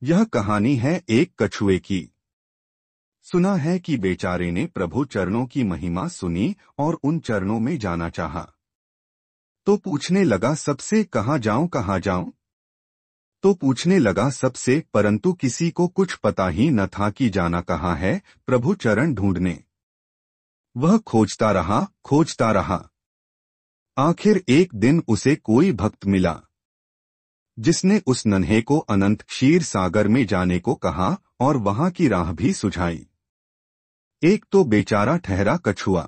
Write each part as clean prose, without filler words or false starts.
यह कहानी है एक कछुए की। सुना है कि बेचारे ने प्रभु चरणों की महिमा सुनी और उन चरणों में जाना चाहा। तो पूछने लगा सबसे, कहाँ जाऊं कहाँ जाऊं। तो पूछने लगा सबसे, परंतु किसी को कुछ पता ही न था कि जाना कहाँ है। प्रभु चरण ढूंढने वह खोजता रहा, खोजता रहा। आखिर एक दिन उसे कोई भक्त मिला जिसने उस नन्हे को अनंत क्षीर सागर में जाने को कहा और वहां की राह भी सुझाई। एक तो बेचारा ठहरा कछुआ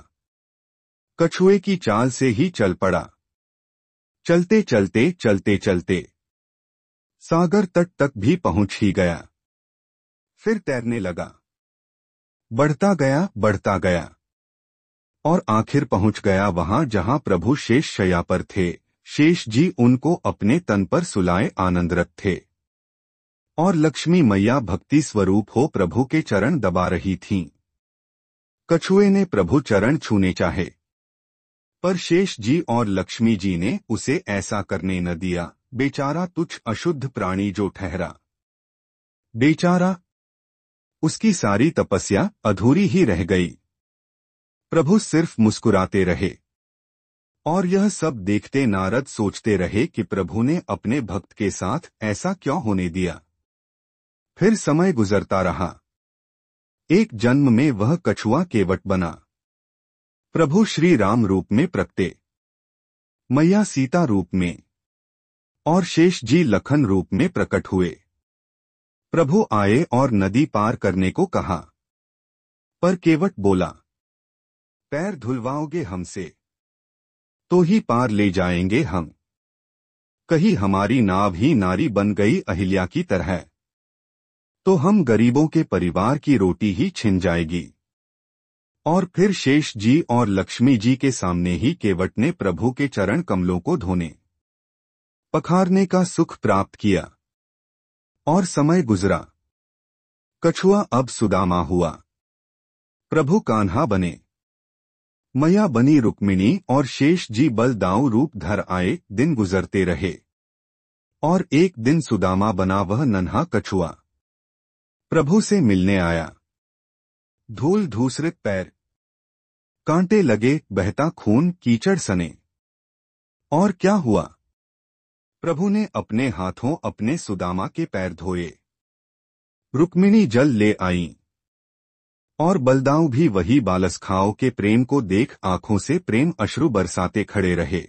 कछुए की चाल से ही चल पड़ा। चलते चलते चलते चलते सागर तट तक भी पहुंच ही गया। फिर तैरने लगा, बढ़ता गया बढ़ता गया और आखिर पहुंच गया वहां जहां प्रभु शेष शैया पर थे। शेष जी उनको अपने तन पर सुलाए आनंदरत थे और लक्ष्मी मैया भक्ति स्वरूप हो प्रभु के चरण दबा रही थीं। कछुए ने प्रभु चरण छूने चाहे, पर शेष जी और लक्ष्मी जी ने उसे ऐसा करने न दिया। बेचारा तुच्छ अशुद्ध प्राणी जो ठहरा, बेचारा, उसकी सारी तपस्या अधूरी ही रह गई। प्रभु सिर्फ मुस्कुराते रहे और यह सब देखते नारद सोचते रहे कि प्रभु ने अपने भक्त के साथ ऐसा क्यों होने दिया। फिर समय गुजरता रहा। एक जन्म में वह कछुआ केवट बना। प्रभु श्री राम रूप में प्रकटे, मैया सीता रूप में और शेष जी लखन रूप में प्रकट हुए। प्रभु आए और नदी पार करने को कहा, पर केवट बोला, पैर धुलवाओगे हमसे तो ही पार ले जाएंगे हम। कहीं हमारी नाव ही नारी बन गई अहिल्या की तरह तो हम गरीबों के परिवार की रोटी ही छिन जाएगी। और फिर शेष जी और लक्ष्मी जी के सामने ही केवट ने प्रभु के चरण कमलों को धोने पखारने का सुख प्राप्त किया। और समय गुजरा। कछुआ अब सुदामा हुआ, प्रभु कान्हा बने, मैया बनी रुक्मिणी और शेष जी बलदाऊ रूप धर आए। दिन गुजरते रहे और एक दिन सुदामा बना वह नन्हा कछुआ प्रभु से मिलने आया। धूल धूसरित पैर, कांटे लगे, बहता खून कीचड़ सने। और क्या हुआ? प्रभु ने अपने हाथों अपने सुदामा के पैर धोए। रुक्मिणी जल ले आईं और बलदाऊ भी वही बालसखाओं के प्रेम को देख आंखों से प्रेम अश्रु बरसाते खड़े रहे।